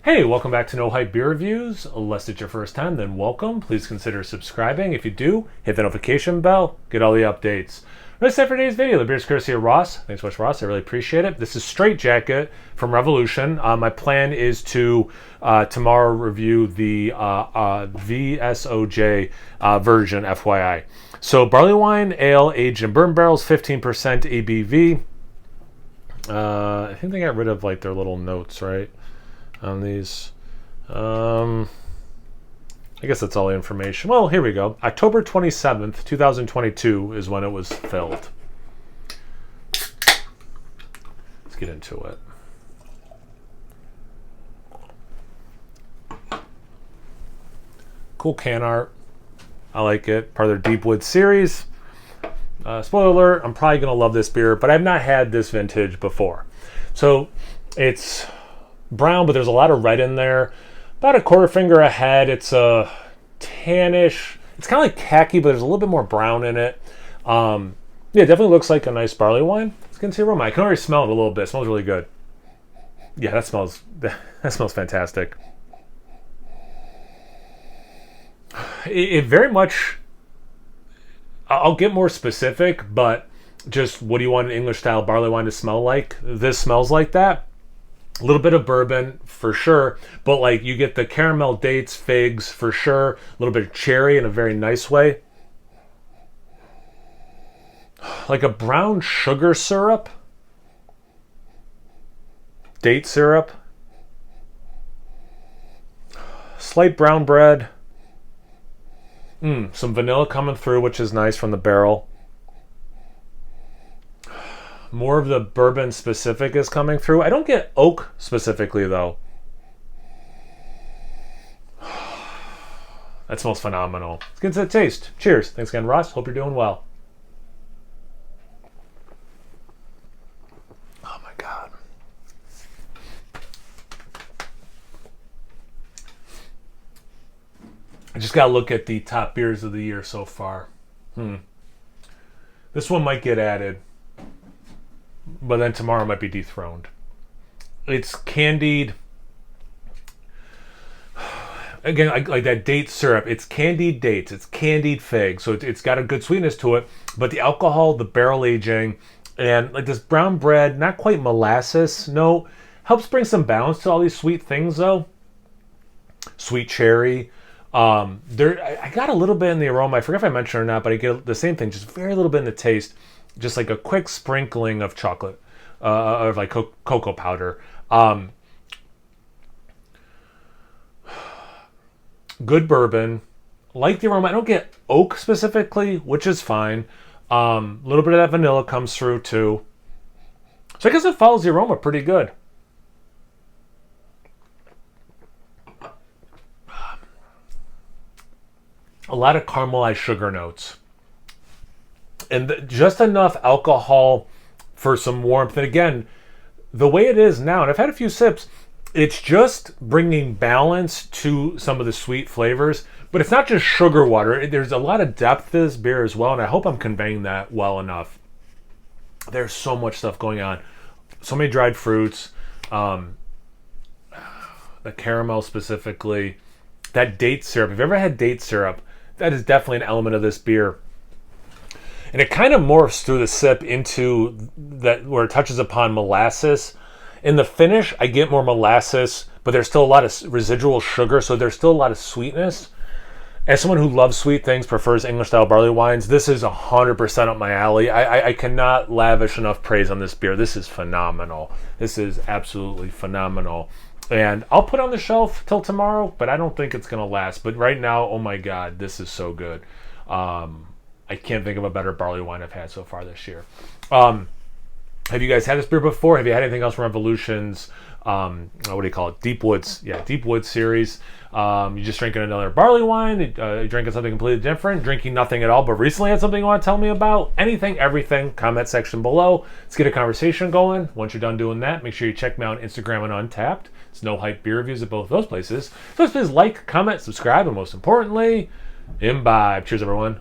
Hey, welcome back to No Hype Beer Reviews. Unless it's your first time, then welcome. Please consider subscribing. If you do, hit the notification bell, get all the updates. That's it for today's video. The beer's courtesy of Ross. Thanks so much, Ross. I really appreciate it. This is Straight Jacket from Revolution. My plan is to tomorrow review the VSOJ version, FYI. So, Barleywine Ale aged in bourbon barrels, 15% ABV. I think they got rid of like their little notes, right? On these. I guess that's all the information. Well, here we go. October 27th, 2022 is when it was filled. Let's get into it. Cool can art. I like it. Part of their Deepwood series. Spoiler alert, I'm probably going to love this beer, but I've not had this vintage before. So it's brown, but there's a lot of red in there. About a quarter finger ahead. It's a tannish. It's kind of like khaki, but there's a little bit more brown in it. Yeah, it definitely looks like a nice barley wine. Let's get into the aroma. I can already smell it a little bit. It smells really good. Yeah, that smells fantastic. It very much. I'll get more specific, but just what do you want an English style barley wine to smell like? This smells like that. A little bit of bourbon for sure, but like you get the caramel, dates, figs for sure. A little bit of cherry in a very nice way. Like a brown sugar syrup. Date syrup. Slight brown bread. Some vanilla coming through, which is nice from the barrel. More of the bourbon specific is coming through. I don't get oak specifically, though. That smells phenomenal. Let's get into the taste. Cheers. Thanks again, Ross. Hope you're doing well. Oh, my God. I just got to look at the top beers of the year so far. This one might get added, but then tomorrow might be dethroned. It's candied. Again, like that date syrup. It's candied dates. It's candied figs. So it's got a good sweetness to it. But the alcohol, the barrel aging, and like this brown bread, not quite molasses. No, helps bring some balance to all these sweet things though. Sweet cherry. I got a little bit in the aroma. I forget if I mentioned it or not, but I get the same thing. Just very little bit in the taste. Just like a quick sprinkling of chocolate, of like cocoa powder. Good bourbon. Like the aroma. I don't get oak specifically, which is fine. A little bit of that vanilla comes through too. So I guess it follows the aroma pretty good. A lot of caramelized sugar notes. And just enough alcohol for some warmth. And again, the way it is now, and I've had a few sips, it's just bringing balance to some of the sweet flavors. But it's not just sugar water. There's a lot of depth to this beer as well, and I hope I'm conveying that well enough. There's so much stuff going on. So many dried fruits. The caramel specifically. That date syrup. If you've ever had date syrup, that is definitely an element of this beer. And it kind of morphs through the sip into that where it touches upon molasses. In the finish, I get more molasses, but there's still a lot of residual sugar, so there's still a lot of sweetness. As someone who loves sweet things, prefers English-style barley wines, this is 100% up my alley. I cannot lavish enough praise on this beer. This is phenomenal. This is absolutely phenomenal. And I'll put it on the shelf till tomorrow, but I don't think it's going to last. But right now, oh my God, this is so good. I can't think of a better barley wine I've had so far this year. Have you guys had this beer before? Have you had anything else from Revolution's, what do you call it? Deepwoods. Yeah, Deepwood series. You just drinking another barley wine? You're drinking something completely different? Drinking nothing at all, but recently had something you want to tell me about? Anything, everything, comment section below. Let's get a conversation going. Once you're done doing that, make sure you check me out on Instagram and Untappd. It's No Hype Beer Reviews at both those places. So please like, comment, subscribe, and most importantly, imbibe. Cheers, everyone.